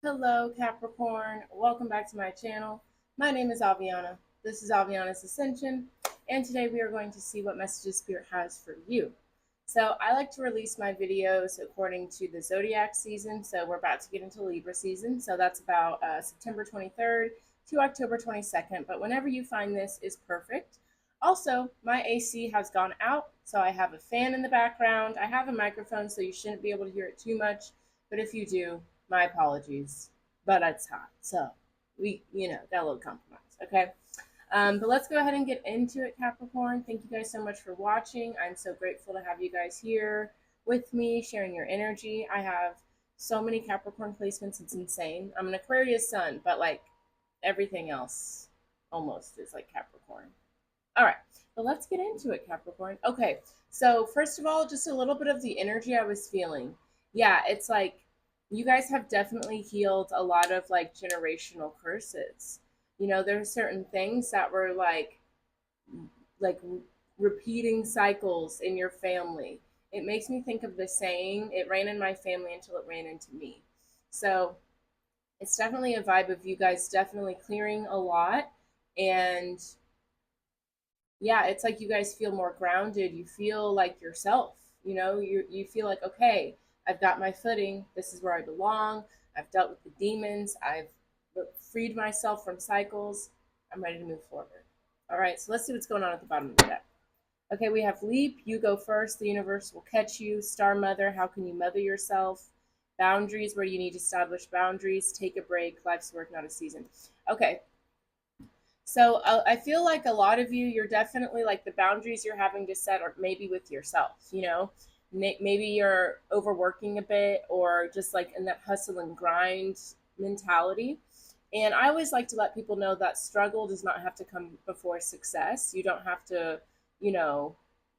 Hello, Capricorn. Welcome back to my channel. My name is Aviana. This is Aviana's Ascension, and today we are going to see what messages Spirit has for you. So, I like to release my videos according to the zodiac season. So, we're about to get into Libra season. So, that's about September 23rd to October 22nd. But whenever you find this is perfect. Also, my AC has gone out, so I have a fan in the background. I have a microphone, so you shouldn't be able to hear it too much. But if you do, my apologies, but it's hot, so we got a little compromise. Okay. But let's go ahead and get into it, Capricorn. Thank you guys so much for watching. I'm so grateful to have you guys here with me, sharing your energy. I have so many Capricorn placements, it's insane. I'm an Aquarius sun, but like everything else almost is like Capricorn. All right, but let's get into it, Capricorn. Okay, so first of all, just a little bit of the energy I was feeling. Yeah, it's like you guys have definitely healed a lot of like generational curses. There's certain things that were like repeating cycles in your family. It makes me think of the saying, it ran in my family until it ran into me. So it's definitely a vibe of you guys definitely clearing a lot. And yeah, it's like you guys feel more grounded. You feel like yourself. You feel like, okay, I've got my footing. This is where I belong. I've dealt with the demons. I've freed myself from cycles. I'm ready to move forward. All right, so let's see what's going on at the bottom of the deck. Okay, we have Leap. You go first. The universe will catch you. Star Mother. How can you mother yourself? Boundaries, where you need to establish boundaries. Take a break. Life's work, not a season. Okay, so I feel like a lot of you, you're definitely like the boundaries you're having to set are maybe with yourself, maybe you're overworking a bit or just like in that hustle and grind mentality. And I always like to let people know that struggle does not have to come before success. You don't have to, you know,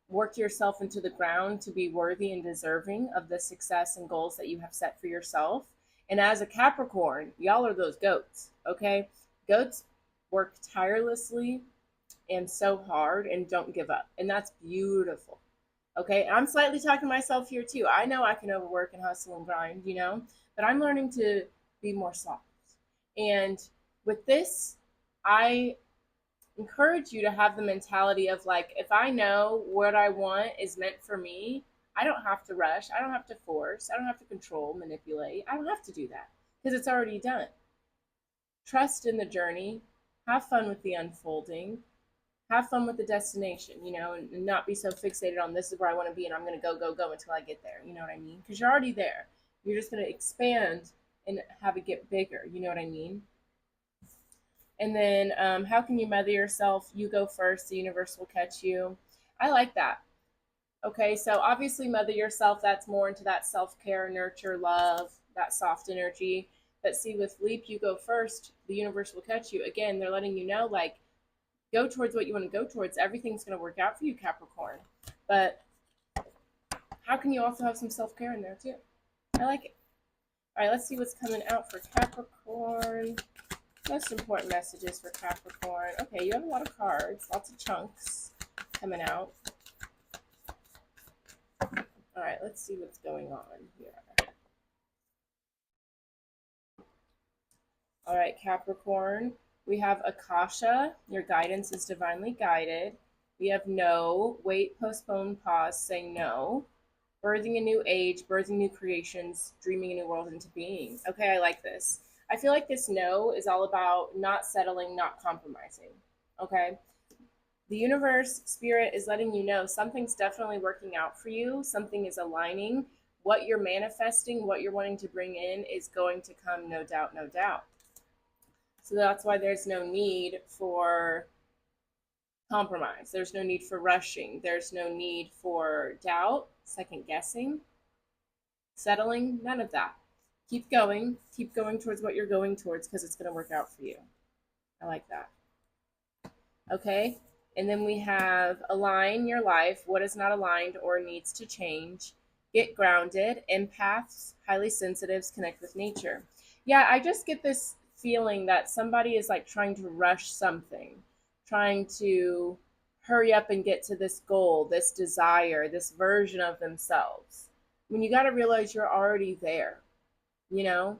work yourself into the ground to be worthy and deserving of the success and goals that you have set for yourself. And as a Capricorn, y'all are those goats, okay? Goats work tirelessly and so hard and don't give up. And that's beautiful. Okay. I'm slightly talking to myself here too. I know I can overwork and hustle and grind, but I'm learning to be more soft. And with this, I encourage you to have the mentality of like, if I know what I want is meant for me, I don't have to rush. I don't have to force. I don't have to control, manipulate. I don't have to do that because it's already done. Trust in the journey, have fun with the unfolding, have fun with the destination, and not be so fixated on this is where I want to be and I'm going to go, go, go until I get there. You know what I mean? Because you're already there. You're just going to expand and have it get bigger. You know what I mean? And then, how can you mother yourself? You go first, the universe will catch you. I like that. Okay, so obviously, mother yourself, that's more into that self care, nurture, love, that soft energy. But see, with Leap, you go first, the universe will catch you. Again, they're letting you know, like, go towards what you want to go towards. Everything's going to work out for you, Capricorn. But how can you also have some self care in there, too? I like it. All right, let's see what's coming out for Capricorn. Most important messages for Capricorn. Okay, you have a lot of cards, lots of chunks coming out. All right, let's see what's going on here. All right, Capricorn, we have Akasha. Your guidance is divinely guided. We have no, wait, postpone, pause, saying no. Birthing a new age, birthing new creations, dreaming a new world into being. Okay, I like this. I feel like this no is all about not settling, not compromising. Okay? The universe, spirit is letting you know something's definitely working out for you, something is aligning. What you're manifesting, what you're wanting to bring in is going to come, no doubt, no doubt. So that's why there's no need for compromise. There's no need for rushing. There's no need for doubt, second guessing, settling, none of that. Keep going towards what you're going towards because it's going to work out for you. I like that. Okay. And then we have align your life, what is not aligned or needs to change. Get grounded. Empaths, highly sensitives, connect with nature. Yeah, I just get this feeling that somebody is like trying to rush something, trying to hurry up and get to this goal, this desire, this version of themselves. When you got to realize you're already there, you know?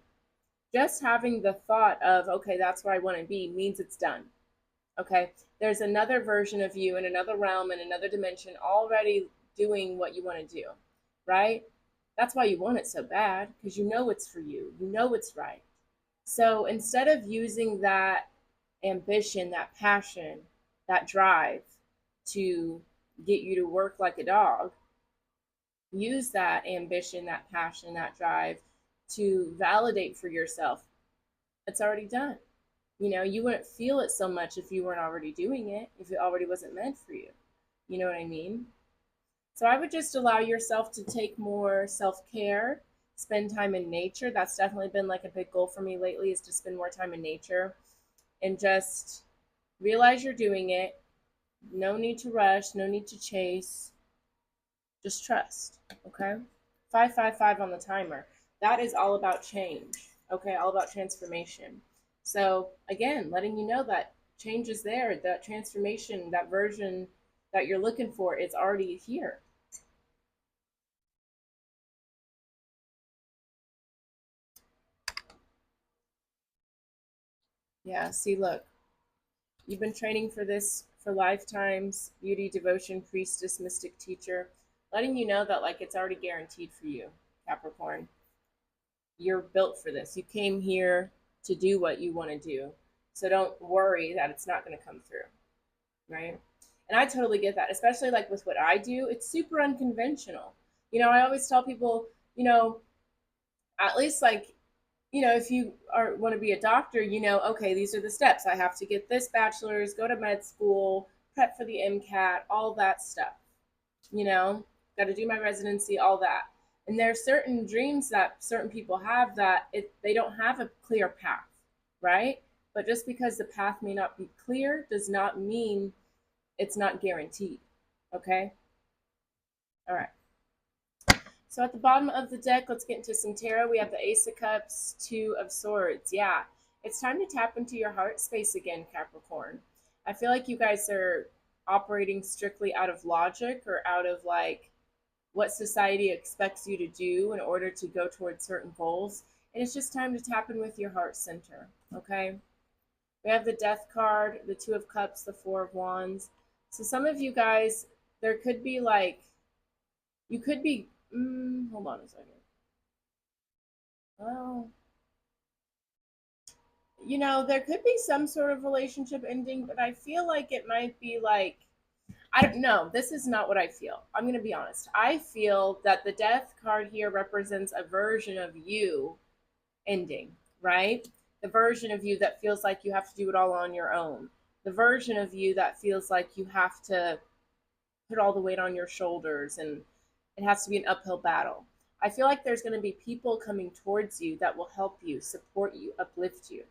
Just having the thought of, okay, that's where I want to be means it's done. Okay. There's another version of you in another realm, in another dimension already doing what you want to do, right? That's why you want it so bad, because you know it's for you. You know it's right. So instead of using that ambition, that passion, that drive to get you to work like a dog, use that ambition, that passion, that drive to validate for yourself it's already done. You know, you wouldn't feel it so much if you weren't already doing it, if it already wasn't meant for you. You know what I mean? So I would just allow yourself to take more self care, spend time in nature. That's definitely been like a big goal for me lately, is to spend more time in nature and just realize you're doing it. No need to rush, no need to chase. Just trust. Okay? 555 on the timer. That is all about change. Okay? All about transformation. So, again, letting you know that change is there, that transformation, that version that you're looking for is already here. Yeah, see, look, you've been training for this for lifetimes, beauty, devotion, priestess, mystic, teacher, letting you know that, like, it's already guaranteed for you, Capricorn. You're built for this. You came here to do what you want to do. So don't worry that it's not going to come through, right? And I totally get that, especially like with what I do. It's super unconventional. You know, I always tell people, you know, at least like, you know, if you are want to be a doctor, you know, okay, these are the steps. I have to get this bachelor's, go to med school, prep for the MCAT, all that stuff. You know, got to do my residency, all that. And there are certain dreams that certain people have that they don't have a clear path, right? But just because the path may not be clear does not mean it's not guaranteed. Okay? All right. So at the bottom of the deck, let's get into some tarot. We have the Ace of Cups, Two of Swords. Yeah, it's time to tap into your heart space again, Capricorn. I feel like you guys are operating strictly out of logic or out of like what society expects you to do in order to go towards certain goals. And it's just time to tap in with your heart center. Okay. We have the Death card, the Two of Cups, the Four of Wands. So some of you guys, there could be like, you could be, hold on a second. Well, you know, there could be some sort of relationship ending, but I feel like it might be like, I don't know. This is not what I feel. I'm going to be honest. I feel that the Death card here represents a version of you ending, right? The version of you that feels like you have to do it all on your own. The version of you that feels like you have to put all the weight on your shoulders and it has to be an uphill battle. I feel like there's going to be people coming towards you that will help you, support you, uplift you.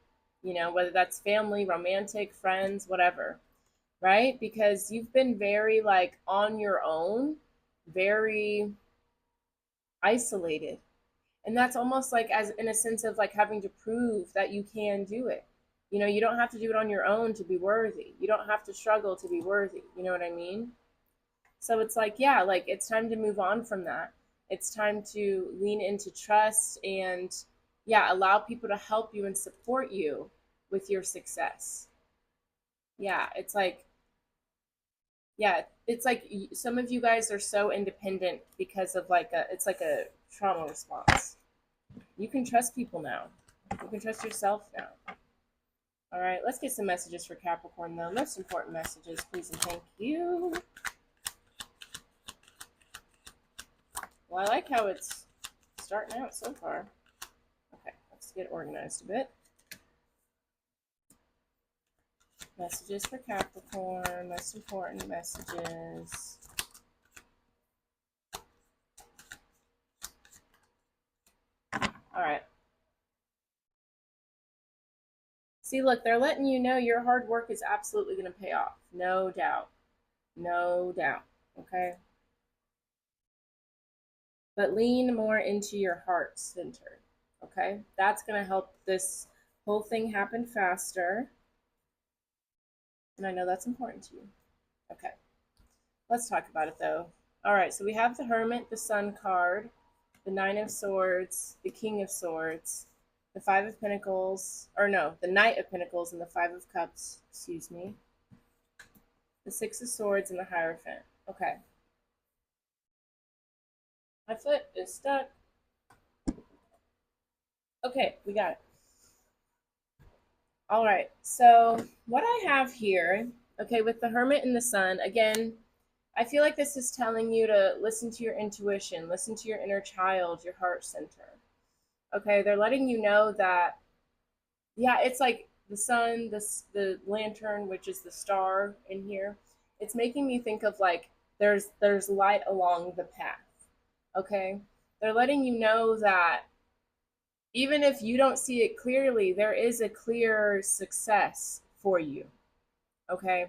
You know, whether that's family, romantic, friends, whatever, right? Because you've been very like on your own, very isolated. And that's almost like as in a sense of like having to prove that you can do it. You know, you don't have to do it on your own to be worthy. You don't have to struggle to be worthy. You know what I mean? So it's like, yeah, like it's time to move on from that. It's time to lean into trust and, yeah, allow people to help you and support you with your success. Yeah, it's like, yeah, it's like some of you guys are so independent because of like it's like a trauma response. You can trust people now. You can trust yourself now. All right, let's get some messages for Capricorn, though. Most important messages, please and thank you. Well, I like how it's starting out so far. Okay, let's get organized a bit. Messages for Capricorn, most important messages. All right. See, look, they're letting you know your hard work is absolutely going to pay off. No doubt. No doubt. Okay. But lean more into your heart center. Okay. That's going to help this whole thing happen faster. And I know that's important to you. Okay. Let's talk about it though. All right. So we have the Hermit, the Sun card, the Nine of Swords, the King of Swords. the Five of Pentacles, or no, the Knight of Pentacles and the Five of Cups, excuse me, the Six of Swords and the Hierophant. Okay. My foot is stuck. Okay, we got it. All right, so what I have here, okay, with the Hermit and the Sun, again, I feel like this is telling you to listen to your intuition, listen to your inner child, your heart center. Okay, they're letting you know that, yeah, it's like the sun, the lantern, which is the star in here. It's making me think of like there's light along the path. Okay, they're letting you know that even if you don't see it clearly, there is a clear success for you. Okay,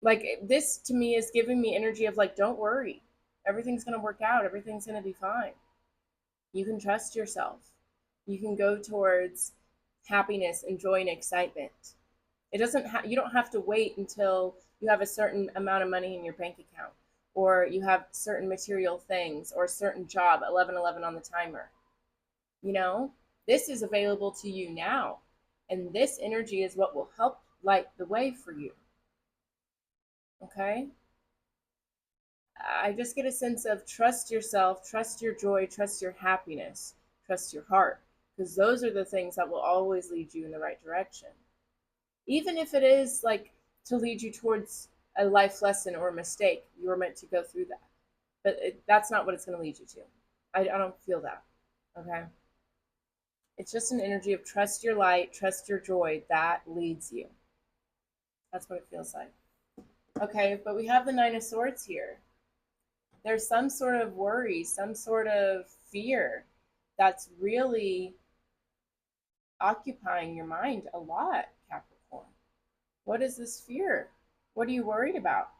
like this to me is giving me energy of like, don't worry, everything's gonna work out, everything's gonna be fine. You can trust yourself. You can go towards happiness and joy and excitement. It doesn't you don't have to wait until you have a certain amount of money in your bank account, or you have certain material things, or a certain job, 1111 on the timer. You know, this is available to you now, and this energy is what will help light the way for you. Okay, I just get a sense of trust yourself, trust your joy, trust your happiness, trust your heart, because those are the things that will always lead you in the right direction. Even if it is like to lead you towards a life lesson or a mistake, you were meant to go through that. But that's not what it's going to lead you to. I don't feel that. Okay. It's just an energy of trust your light, trust your joy. That leads you. That's what it feels like. Okay. But we have the Nine of Swords here. There's some sort of worry, some sort of fear that's really occupying your mind a lot, Capricorn. What is this fear? What are you worried about?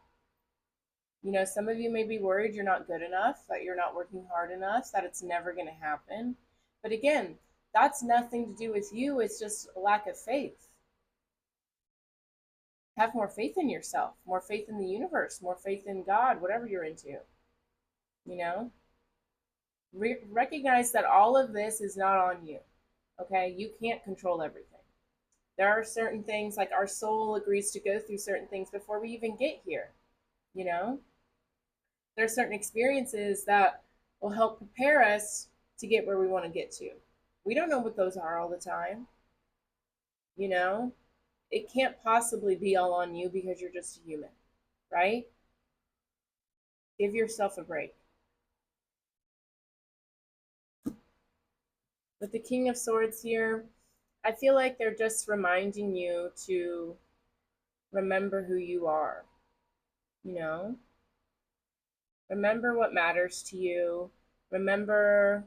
You know, some of you may be worried you're not good enough, that you're not working hard enough, that it's never going to happen. But again, that's nothing to do with you. It's just a lack of faith. Have more faith in yourself, more faith in the universe, more faith in God, whatever you're into. You know, recognize that all of this is not on you. Okay, you can't control everything. There are certain things, like our soul agrees to go through certain things before we even get here. You know, there are certain experiences that will help prepare us to get where we want to get to. We don't know what those are all the time. You know, it can't possibly be all on you because you're just a human, right? Give yourself a break. With the King of Swords here, I feel like they're just reminding you to remember who you are. You know, remember what matters to you. Remember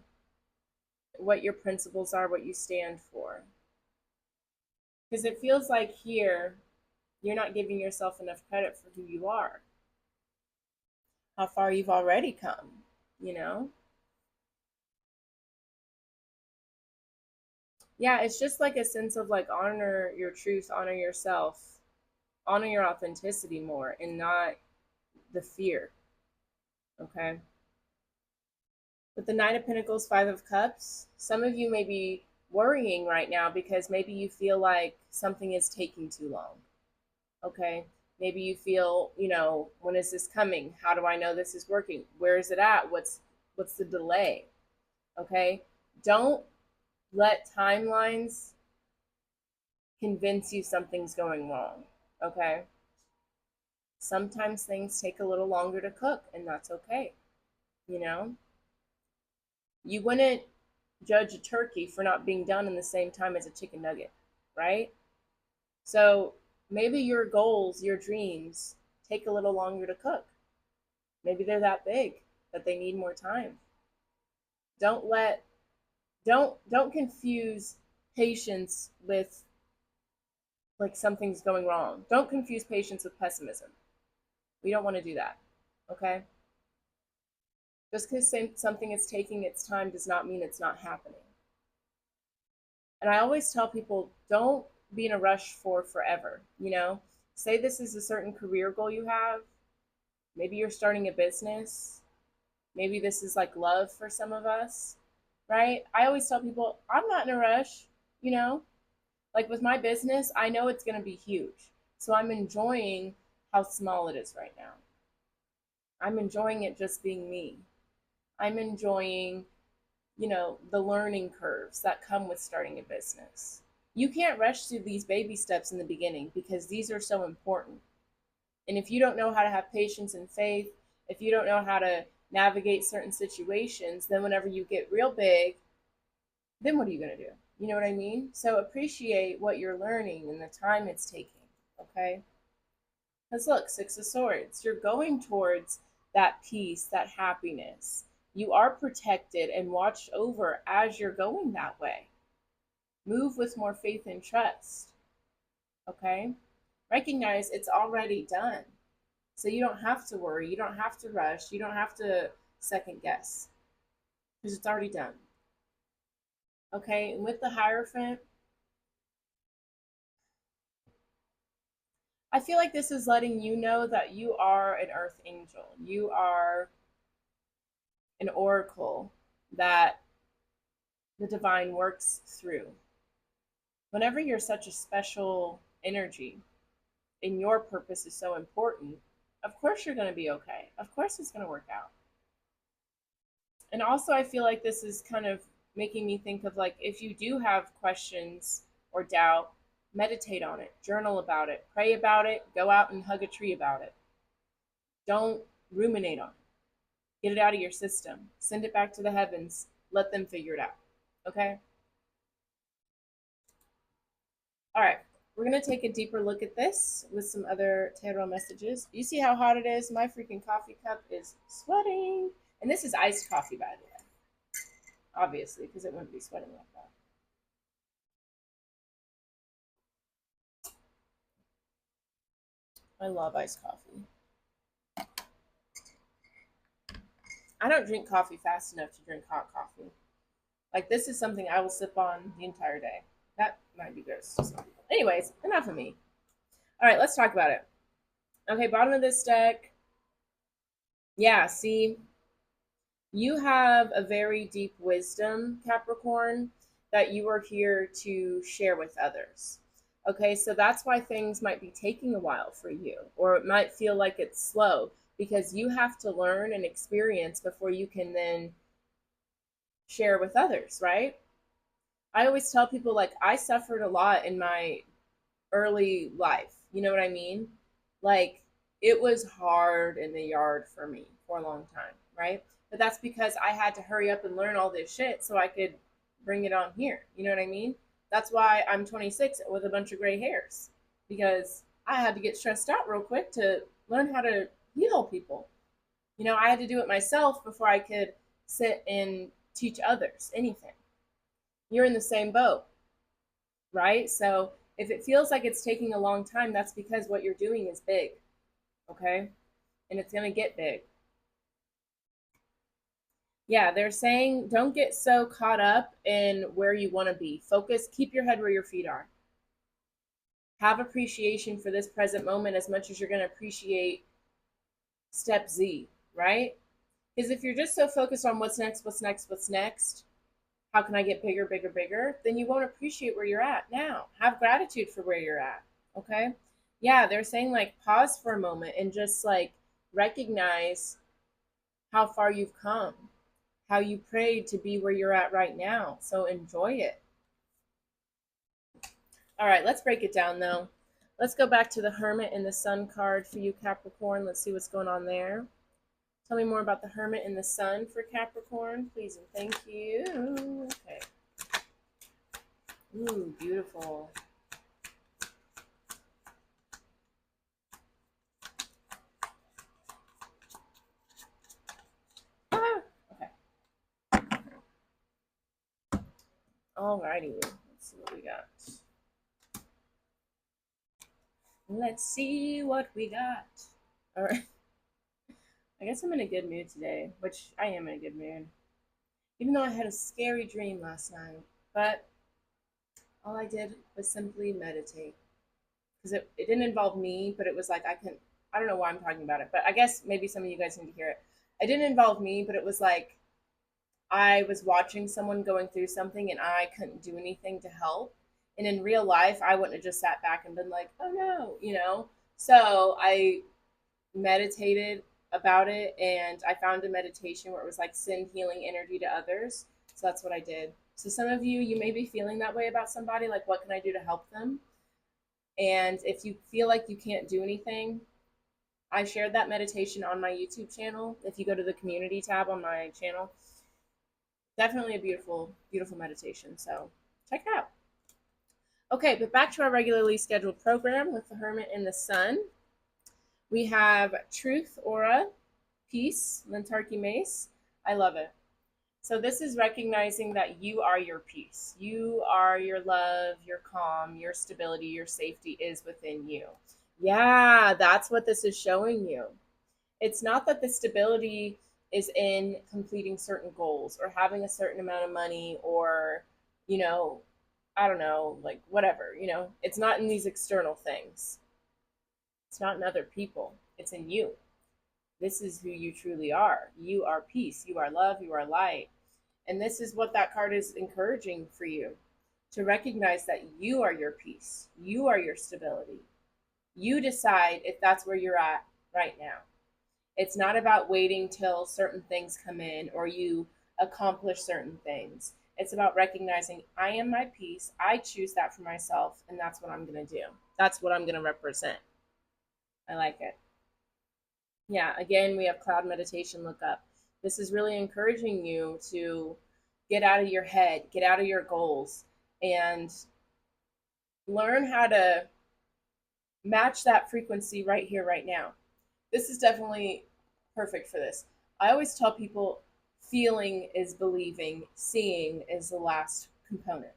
what your principles are, what you stand for. Because it feels like here, you're not giving yourself enough credit for who you are, how far you've already come, you know? Yeah, it's just like a sense of like honor your truth, honor yourself, honor your authenticity more, and not the fear, okay? With the Nine of Pentacles, Five of Cups, some of you may be worrying right now because maybe you feel like something is taking too long. Okay, maybe you feel, you know, when is this coming? How do I know this is working? Where is it at? What's the delay? Okay, don't let timelines convince you something's going wrong. Okay, sometimes things take a little longer to cook, and that's okay. You know, you wouldn't judge a turkey for not being done in the same time as a chicken nugget, right? So maybe your goals, your dreams take a little longer to cook. Maybe they're that big that they need more time. Don't let don't confuse patience with like something's going wrong. Don't confuse patience with pessimism. We don't want to do that. Okay? Just because something is taking its time does not mean it's not happening. And I always tell people, don't be in a rush for forever. You know, say this is a certain career goal you have. Maybe you're starting a business. Maybe this is like love for some of us. right? I always tell people, I'm not in a rush, you know? Like with my business, I know it's going to be huge. So I'm enjoying how small it is right now. I'm enjoying it just being me. I'm enjoying, the learning curves that come with starting a business. You can't rush through these baby steps in the beginning because these are so important. And if you don't know how to have patience and faith, if you don't know how to navigate certain situations, then whenever you get real big, then what are you going to do? You know what I mean? So appreciate what you're learning and the time it's taking, okay? Because look, Six of Swords, you're going towards that peace, that happiness. You are protected and watched over as you're going that way. Move with more faith and trust, okay? Recognize it's already done. So you don't have to worry. You don't have to rush. You don't have to second guess because it's already done. Okay, and with the Hierophant, I feel like this is letting you know that you are an earth angel. You are an oracle that the divine works through. Whenever you're such a special energy and your purpose is so important, of course you're going to be okay. Of course it's going to work out. And also, I feel like this is kind of making me think of like if you do have questions or doubt, meditate on it, journal about it, pray about it, go out and hug a tree about it. Don't ruminate on it. Get it out of your system. Send it back to the heavens. Let them figure it out. Okay? All right. We're going to take a deeper look at this with some other tarot messages. You see how hot it is? My freaking coffee cup is sweating. And this is iced coffee, by the way. Obviously, because it wouldn't be sweating like that. I love iced coffee. I don't drink coffee fast enough to drink hot coffee. Like, this is something I will sip on the entire day. That might be gross to some people. Anyways, enough of me. All right, let's talk about it. Okay, bottom of this deck. Yeah, see, you have a very deep wisdom, Capricorn, that you are here to share with others. Okay, so that's why things might be taking a while for you, or it might feel like it's slow because you have to learn and experience before you can then share with others, right? I always tell people, like, I suffered a lot in my early life. You know what I mean? Like, it was hard in the yard for me for a long time, right? But that's because I had to hurry up and learn all this shit so I could bring it on here. You know what I mean? That's why I'm 26 with a bunch of gray hairs because I had to get stressed out real quick to learn how to heal people. I had to do it myself before I could sit and teach others anything. You're in the same boat, right? So if it feels like it's taking a long time, that's because what you're doing is big, okay? And it's going to get big. Yeah, they're saying don't get so caught up in where you want to be. Focus, keep your head where your feet are. Have appreciation for this present moment as much as you're going to appreciate step Z, right? Because if you're just so focused on what's next, what's next, what's next, how can I get bigger, bigger, bigger, then you won't appreciate where you're at now. Have gratitude for where you're at, okay? Yeah, they're saying like pause for a moment and just like recognize how far you've come, how you prayed to be where you're at right now. So enjoy it. All right, let's break it down though. Let's go back to the Hermit and the Sun card for you, Capricorn. Let's see what's going on there. Tell me more about the Hermit and the Sun for Capricorn, please and thank you. Okay. Ooh, beautiful. Ah, okay. Alrighty. Let's see what we got. Let's see what we got. All right. I guess I'm in a good mood today, which I am in a good mood. Even though I had a scary dream last night, but all I did was simply meditate. Because it didn't involve me, but it was like I don't know why I'm talking about it, but I guess maybe some of you guys need to hear it. It didn't involve me, but it was like I was watching someone going through something and I couldn't do anything to help. And in real life, I wouldn't have just sat back and been like, oh no, you know? So I meditated about it, and I found a meditation where it was like send healing energy to others. So that's what I did. So some of you, you may be feeling that way about somebody, like what can I do to help them? And if you feel like you can't do anything, I shared that meditation on my YouTube channel. If you go to the community tab on my channel, definitely a beautiful, beautiful meditation. So check it out. Okay, but back to our regularly scheduled program with the Hermit and the Sun. We have Truth Aura, Peace, Lentarki Mace. I love it. So this is recognizing that you are your peace. You are your love, your calm, your stability, your safety is within you. Yeah, that's what this is showing you. It's not that the stability is in completing certain goals or having a certain amount of money or, you know, I don't know, like whatever, you know, it's not in these external things. It's not in other people. It's in you. This is who you truly are. You are peace. You are love. You are light. And this is what that card is encouraging for you, to recognize that you are your peace. You are your stability. You decide if that's where you're at right now. It's not about waiting till certain things come in or you accomplish certain things. It's about recognizing I am my peace. I choose that for myself, and that's what I'm going to do. That's what I'm going to represent. I like it. Yeah, again, we have cloud meditation look up. This is really encouraging you to get out of your head, get out of your goals, and learn how to match that frequency right here, right now. This is definitely perfect for this. I always tell people feeling is believing, seeing is the last component.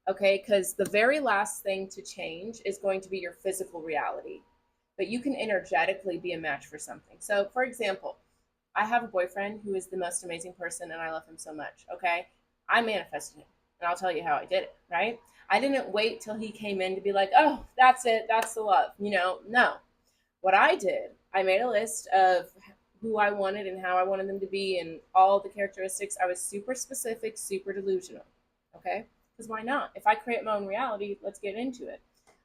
Okay, because the very last thing to change is going to be your physical reality, but you can energetically be a match for something. So, for example, I have a boyfriend who is the most amazing person and I love him so much. Okay, I manifested him, and I'll tell you how I did it, right? I didn't wait till he came in to be like, oh, that's it, that's the love, you know. No, what I did, I made a list of who I wanted and how I wanted them to be and all the characteristics. I was super specific, super delusional. Okay? Because why not? If I create my own reality, let's get into it.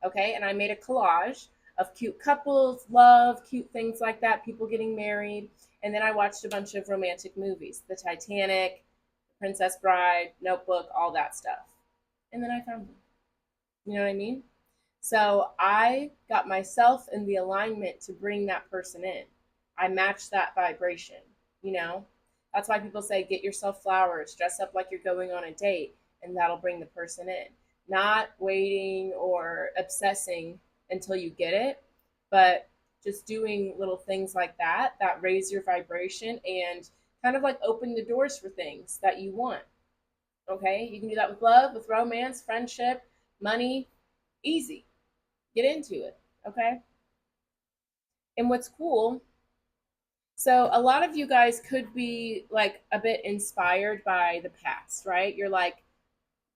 Okay? And I made a collage of cute couples, love, cute things like that, people getting married. And then I watched a bunch of romantic movies, The Titanic, Princess Bride, Notebook, all that stuff. And then I found them. You know what I mean? So I got myself in the alignment to bring that person in. I matched that vibration, you know? That's why people say get yourself flowers, dress up like you're going on a date, and that'll bring the person in. Not waiting or obsessing until you get it, but just doing little things like that that raise your vibration and kind of like open the doors for things that you want. Okay? You can do that with love, with romance, friendship, money, easy. Get into it. Okay? And what's cool, so a lot of you guys could be like a bit inspired by the past, right? You're like,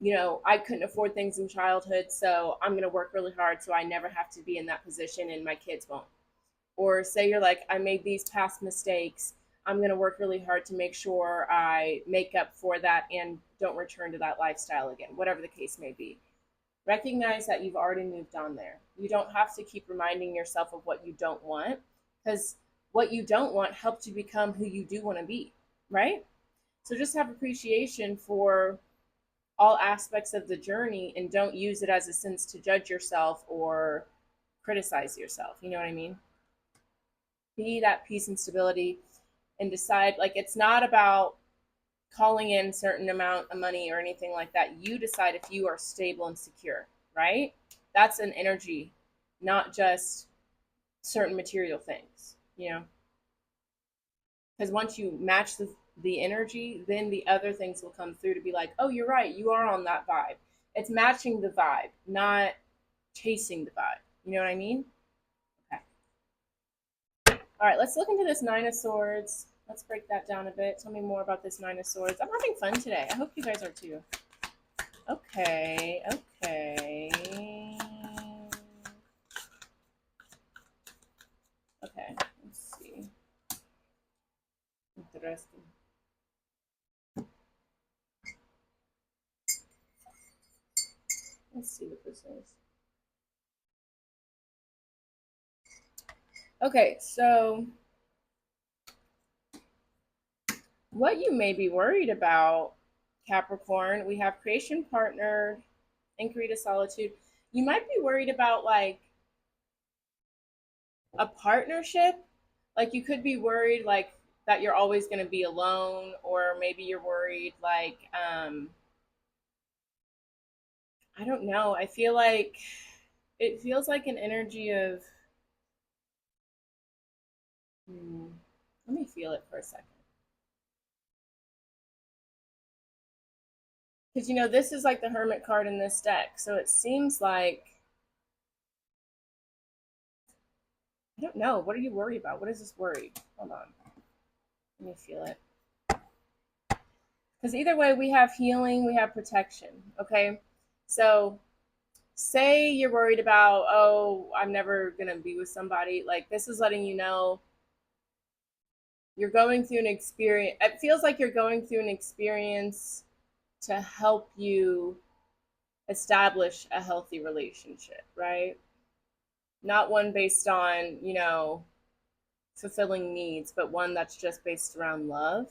you know, I couldn't afford things in childhood, so I'm going to work really hard so I never have to be in that position and my kids won't. Or say you're like, I made these past mistakes. I'm going to work really hard to make sure I make up for that and don't return to that lifestyle again, whatever the case may be. Recognize that you've already moved on there. You don't have to keep reminding yourself of what you don't want, because what you don't want helped you become who you do want to be, right? So just have appreciation for all aspects of the journey and don't use it as a sense to judge yourself or criticize yourself. You know what I mean? Be that peace and stability and decide, like, it's not about calling in a certain amount of money or anything like that. You decide if you are stable and secure, right? That's an energy, not just certain material things, you know? Because once you match the energy, then the other things will come through to be like, oh, you're right, you are on that vibe. It's matching the vibe, not chasing the vibe. You know what I mean? Okay. All right, let's look into this Nine of Swords. Let's break that down a bit. Tell me more about this Nine of Swords. I'm having fun today. I hope you guys are too. Okay, okay. Okay, let's see. Interesting. Let's see what this is. Okay, so what you may be worried about, Capricorn, we have creation partner, inquiry to solitude. You might be worried about like a partnership. Like you could be worried like that you're always going to be alone, or maybe you're worried like I don't know. I feel like it feels like an energy of hmm, let me feel it for a second. Because you know, this is like the hermit card in this deck. So it seems like I don't know. What are you worried about? What is this worry? Hold on. Let me feel it. Because either way, we have healing, we have protection. Okay. So say you're worried about, oh, I'm never going to be with somebody. Like this is letting you know you're going through an experience. It feels like you're going through an experience to help you establish a healthy relationship, right? Not one based on, you know, fulfilling needs, but one that's just based around love.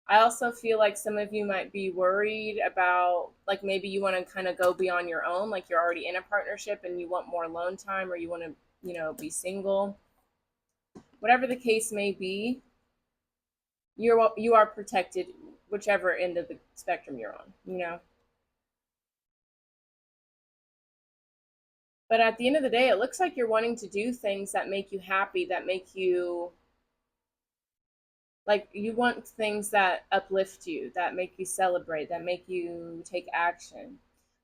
I also feel like some of you might be worried about, like, maybe you want to kind of go beyond your own, like you're already in a partnership and you want more alone time, or you want to, you know, be single. Whatever the case may be, you are protected, whichever end of the spectrum you're on, you know. But at the end of the day, it looks like you're wanting to do things that make you happy, that make you like you want things that uplift you, that make you celebrate, that make you take action.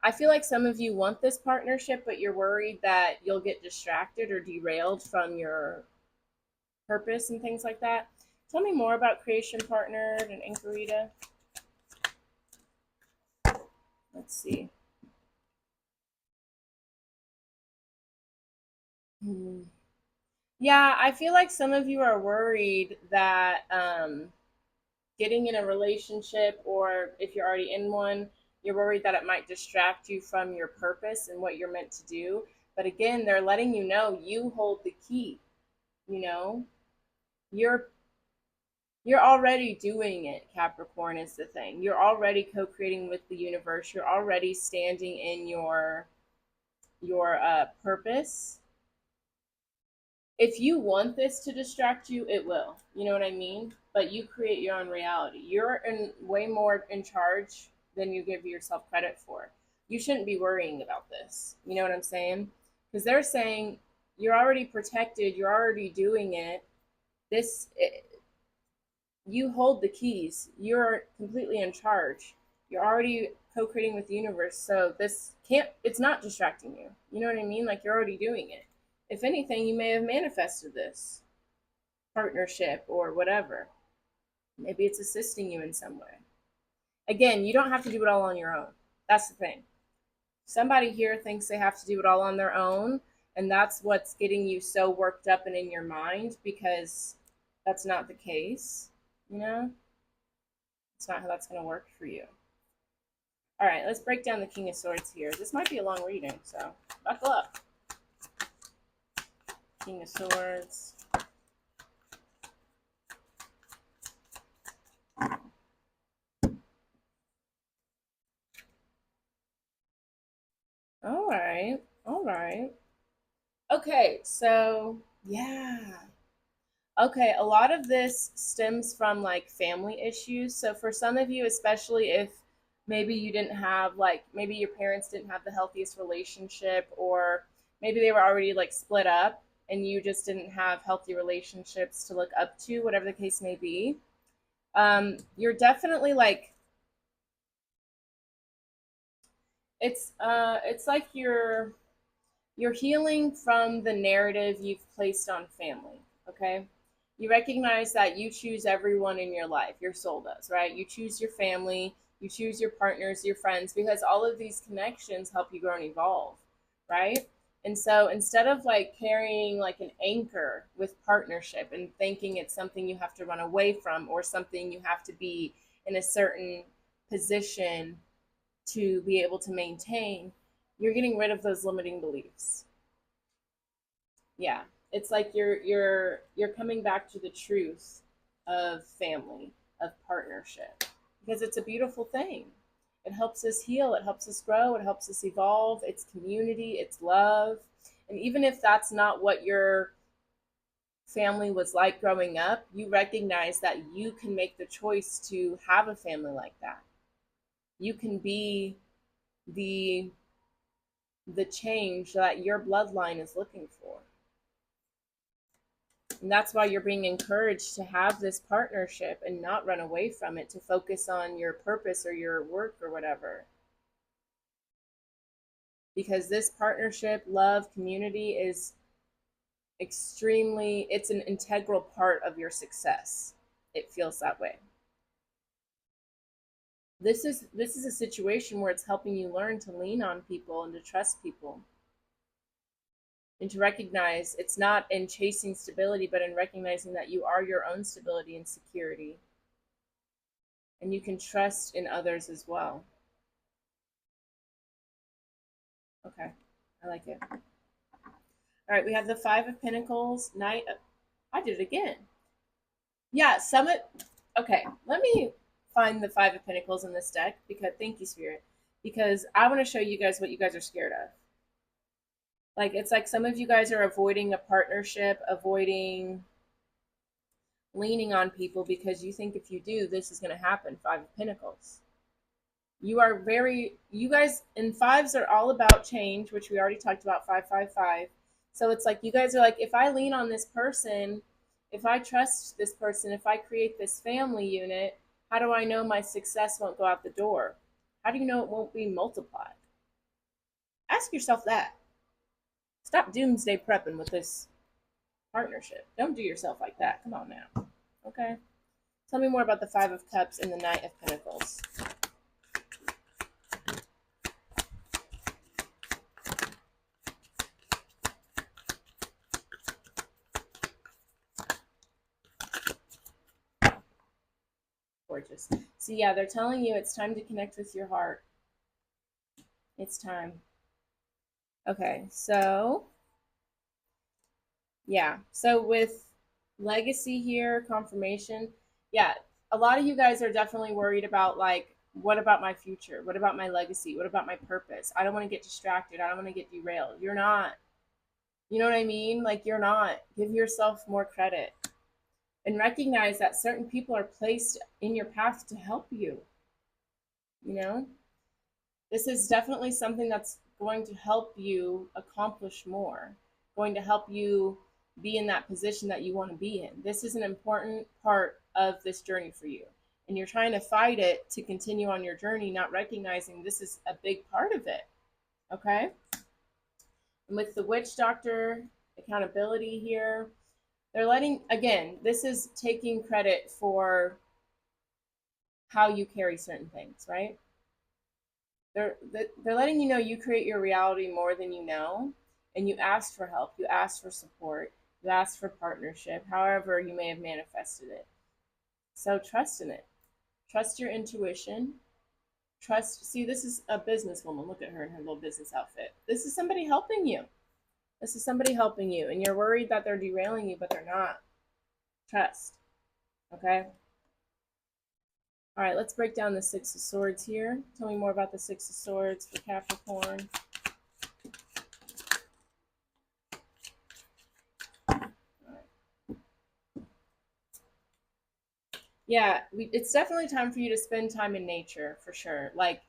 I feel like some of you want this partnership, but you're worried that you'll get distracted or derailed from your purpose and things like that. Tell me more about creation partner and Incarita. Let's see. Hmm. Yeah, I feel like some of you are worried that getting in a relationship, or if you're already in one, you're worried that it might distract you from your purpose and what you're meant to do. But again, they're letting you know you hold the key. You know, you're you're already doing it. Capricorn is the thing. You're already co-creating with the universe. You're already standing in your purpose. If you want this to distract you, it will. You know what I mean? But you create your own reality. You're in way more in charge than you give yourself credit for. You shouldn't be worrying about this. You know what I'm saying? Because they're saying you're already protected. You're already doing it. This you hold the keys. You're completely in charge. You're already co-creating with the universe. So this can't. It's not distracting you. You know what I mean? Like you're already doing it. If anything, you may have manifested this partnership or whatever. Maybe it's assisting you in some way. Again, you don't have to do it all on your own. That's the thing. Somebody here thinks they have to do it all on their own, and that's what's getting you so worked up and in your mind, because that's not the case. You know, it's not how that's going to work for you. All right, let's break down the King of Swords here. This might be a long reading, so buckle up. King of Swords. All right. All right. Okay, so yeah. Okay, a lot of this stems from like family issues. So for some of you, especially if maybe you didn't have like maybe your parents didn't have the healthiest relationship, or maybe they were already like split up and you just didn't have healthy relationships to look up to, whatever the case may be. You're definitely like it's like you're healing from the narrative you've placed on family, okay? You recognize that you choose everyone in your life. Your soul does, right? You choose your family, you choose your partners, your friends, because all of these connections help you grow and evolve, right? And so instead of like carrying like an anchor with partnership and thinking it's something you have to run away from or something you have to be in a certain position to be able to maintain, you're getting rid of those limiting beliefs. Yeah, it's like you're coming back to the truth of family, of partnership, because it's a beautiful thing. It helps us heal, it helps us grow, it helps us evolve. It's community, it's love. And even if that's not what your family was like growing up, you recognize that you can make the choice to have a family like that. You can be the the change that your bloodline is looking for. And that's why you're being encouraged to have this partnership and not run away from it, to focus on your purpose or your work or whatever. Because this partnership, love, community is extremely, it's an integral part of your success. It feels that way. This is a situation where it's helping you learn to lean on people and to trust people, and to recognize it's not in chasing stability, but in recognizing that you are your own stability and security, and you can trust in others as well. Okay, I like it. All right, we have the Five of Pentacles, Knight of, I did it again. Yeah, Summit. Okay, let me find the Five of Pentacles in this deck, because thank you, Spirit, because I want to show you guys what you guys are scared of. Like, it's like some of you guys are avoiding a partnership, avoiding leaning on people, because you think if you do, this is going to happen. Five of Pentacles. You guys in fives are all about change, which we already talked about, 555. So it's like you guys are like, if I lean on this person, if I trust this person, if I create this family unit, how do I know my success won't go out the door? How do you know it won't be multiplied? Ask yourself that. Stop doomsday prepping with this partnership. Don't do yourself like that. Come on now. Okay? Tell me more about the Five of Cups and the Knight of Pentacles. Gorgeous. So yeah, they're telling you it's time to connect with your heart. It's time. Okay, so yeah. So with legacy here, confirmation, yeah, a lot of you guys are definitely worried about, like, what about my future? What about my legacy? What about my purpose? I don't want to get distracted. I don't want to get derailed. You're not. You know what I mean? Like, you're not. Give yourself more credit and recognize that certain people are placed in your path to help you. You know, this is definitely something that's going to help you accomplish more, going to help you be in that position that you want to be in. This is an important part of this journey for you. And you're trying to fight it to continue on your journey, not recognizing this is a big part of it. Okay? And with the witch doctor accountability here, they're letting, again, this is taking credit for how you carry certain things, right? They're letting you know you create your reality more than you know, and you asked for help, you asked for support, you asked for partnership, however you may have manifested it. So trust in it. Trust your intuition. Trust. See, this is a businesswoman. Look at her in her little business outfit. This is somebody helping you. This is somebody helping you, and you're worried that they're derailing you, but they're not. Trust. Okay? All right, let's break down the Six of Swords here. Tell me more about the Six of Swords for Capricorn. Yeah, it's definitely time for you to spend time in nature, for sure. Like,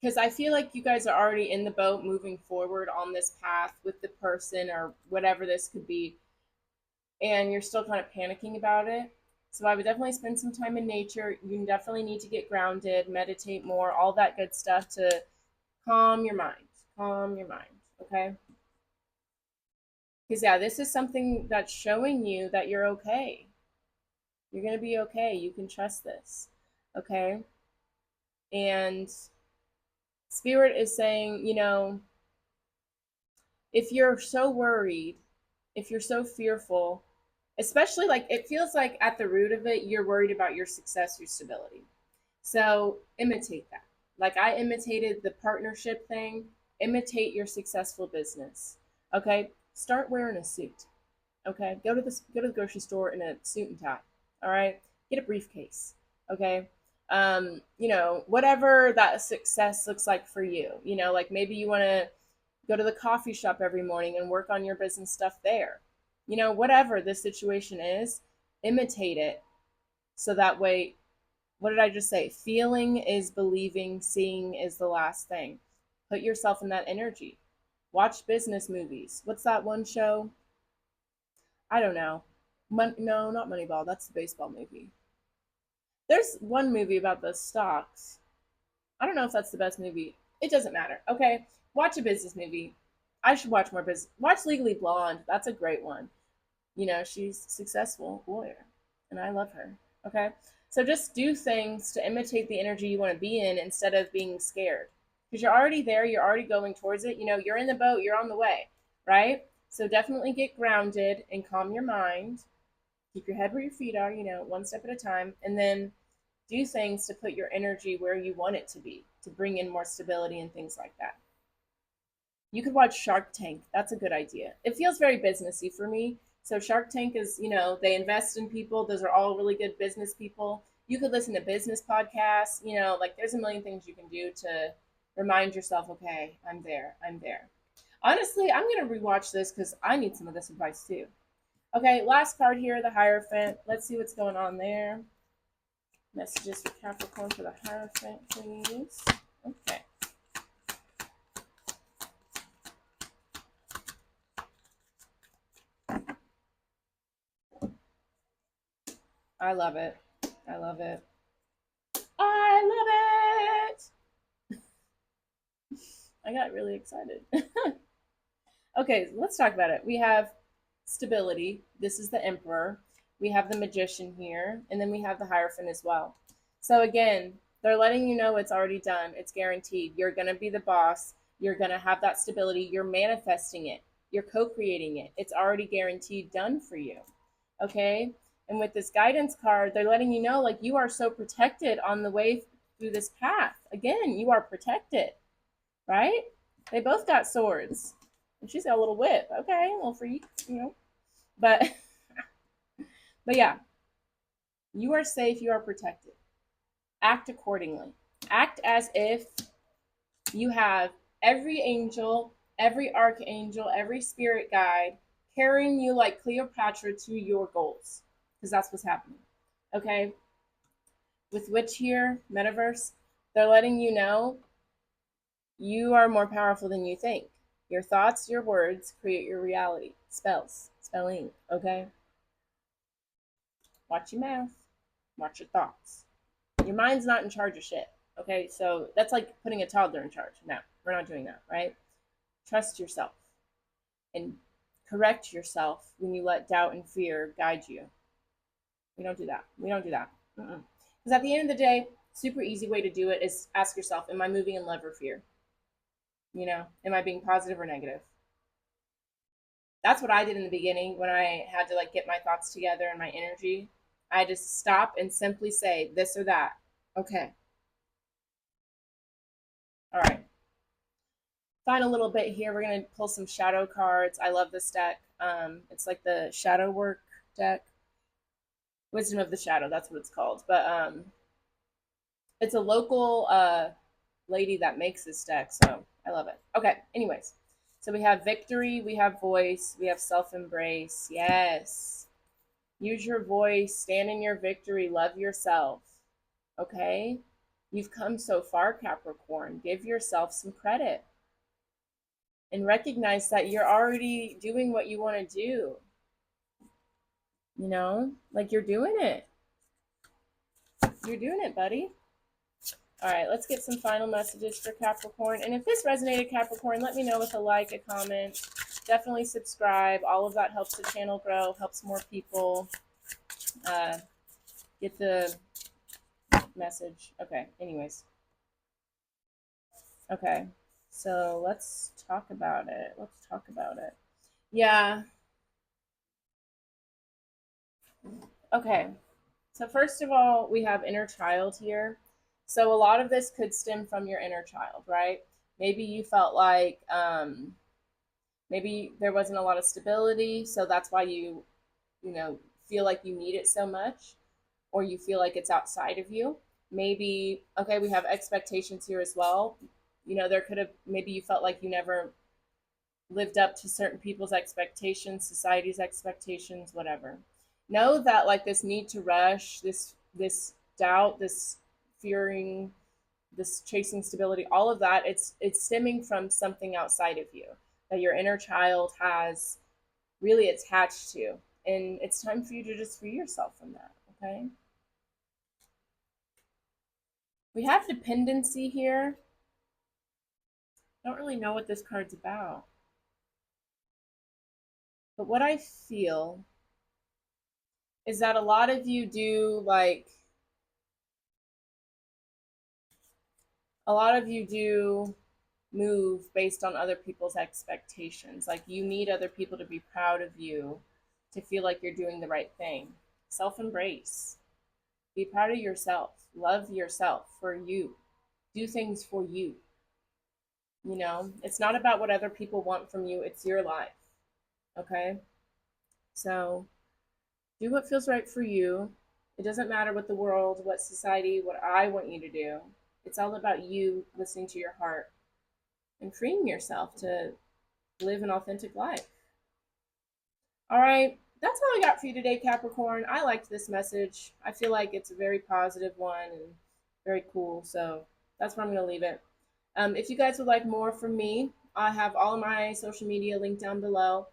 because I feel like you guys are already in the boat moving forward on this path with the person or whatever this could be, and you're still kind of panicking about it. So I would definitely spend some time in nature. You definitely need to get grounded, meditate more, all that good stuff to calm your mind. Calm your mind, okay? Because, yeah, this is something that's showing you that you're okay. You're going to be okay. You can trust this, okay? And Spirit is saying, you know, if you're so worried, if you're so fearful, especially, like, it feels like at the root of it, you're worried about your success, your stability. So imitate that. Like I imitated the partnership thing, imitate your successful business. Okay? Start wearing a suit. Okay? Go to the grocery store in a suit and tie. All right? Get a briefcase. Okay? Whatever that success looks like for you. Like maybe you want to go to the coffee shop every morning and work on your business stuff there. Whatever the situation is, imitate it so that way, what did I just say? Feeling is believing, seeing is the last thing. Put yourself in that energy. Watch business movies. What's that one show? I don't know. No, not Moneyball. That's the baseball movie. There's one movie about the stocks. I don't know if that's the best movie. It doesn't matter. Okay, watch a business movie. I should watch more business. Watch Legally Blonde. That's a great one. She's a successful lawyer, and I love her. Okay, so just do things to imitate the energy you want to be in instead of being scared, because you're already there. You're already going towards it. You're in the boat. You're on the way, right? So definitely get grounded and calm your mind. Keep your head where your feet are. One step at a time, and then do things to put your energy where you want it to be, to bring in more stability and things like that. You could watch Shark Tank. That's a good idea. It feels very businessy for me. So Shark Tank is, they invest in people. Those are all really good business people. You could listen to business podcasts. Like there's a million things you can do to remind yourself, okay, I'm there. I'm there. Honestly, I'm going to rewatch this because I need some of this advice too. Okay, last card here, the Hierophant. Let's see what's going on there. Messages for Capricorn for the Hierophant, please. Okay. I love it. I love it. I love it. I got really excited. Okay, let's talk about it. We have stability. This is the Emperor. We have the Magician here, and then we have the Hierophant as well. So again, they're letting you know it's already done. It's guaranteed. You're going to be the boss. You're going to have that stability. You're manifesting it. You're co-creating it. It's already guaranteed done for you. Okay? And with this guidance card, they're letting you know like you are so protected on the way through this path. Again, you are protected, right? They both got swords. And she's got a little whip. Okay, well for you. But but yeah, you are safe, you are protected. Act accordingly. Act as if you have every angel, every archangel, every spirit guide carrying you like Cleopatra to your goals. Because that's what's happening. Okay? With Witch here, Metaverse, they're letting you know you are more powerful than you think. Your thoughts, your words create your reality. Spelling, okay? Watch your mouth, watch your thoughts. Your mind's not in charge of shit, okay? So that's like putting a toddler in charge. No, we're not doing that, right? Trust yourself and correct yourself when you let doubt and fear guide you. We don't do that. We don't do that. Because at the end of the day, super easy way to do it is ask yourself, am I moving in love or fear? Am I being positive or negative? That's what I did in the beginning when I had to like get my thoughts together and my energy. I just stop and simply say this or that. Okay. All right. Final little bit here. We're gonna pull some shadow cards. I love this deck. It's like the shadow work deck. Wisdom of the Shadow, that's what it's called. But it's a local lady that makes this deck, so I love it. Okay, anyways. So we have victory, we have voice, we have self-embrace. Yes. Use your voice, stand in your victory, love yourself. Okay? You've come so far, Capricorn. Give yourself some credit. And recognize that you're already doing what you want to do. Like you're doing it. You're doing it, buddy. All right, let's get some final messages for Capricorn. And if this resonated, Capricorn, let me know with a like, a comment. Definitely subscribe. All of that helps the channel grow, helps more people get the message. Okay, anyways. Okay, so let's talk about it. Yeah. Okay, so first of all, we have inner child here. So a lot of this could stem from your inner child, right? Maybe you felt like maybe there wasn't a lot of stability, so that's why you feel like you need it so much, or you feel like it's outside of you. Maybe, okay, we have expectations here as well. There could have, maybe you felt like you never lived up to certain people's expectations, society's expectations, whatever. Know that like this need to rush, this doubt, this fearing, this chasing stability, all of that, it's stemming from something outside of you that your inner child has really attached to. And it's time for you to just free yourself from that, okay? We have dependency here. I don't really know what this card's about. But what I feel is that a lot of you do move based on other people's expectations. Like you need other people to be proud of you, to feel like you're doing the right thing. Self embrace. Be proud of yourself. Love yourself for you. Do things for you. It's not about what other people want from you, it's your life. Okay? So do what feels right for you. It doesn't matter what the world, what society, what I want you to do. It's all about you listening to your heart and freeing yourself to live an authentic life. All right, that's all I got for you today, Capricorn. I liked this message. I feel like it's a very positive one and very cool. So that's where I'm going to leave it. If you guys would like more from me, I have all of my social media linked down below.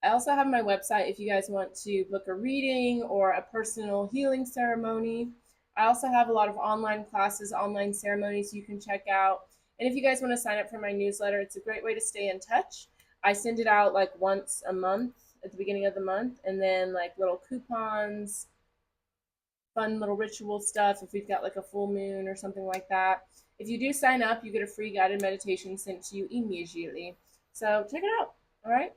I also have my website if you guys want to book a reading or a personal healing ceremony. I also have a lot of online classes, online ceremonies you can check out. And if you guys want to sign up for my newsletter, it's a great way to stay in touch. I send it out like once a month at the beginning of the month, and then like little coupons, fun little ritual stuff if we've got like a full moon or something like that. If you do sign up, you get a free guided meditation sent to you immediately. So check it out. All right.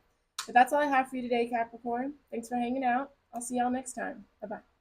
But that's all I have for you today, Capricorn. Thanks for hanging out. I'll see y'all next time. Bye bye.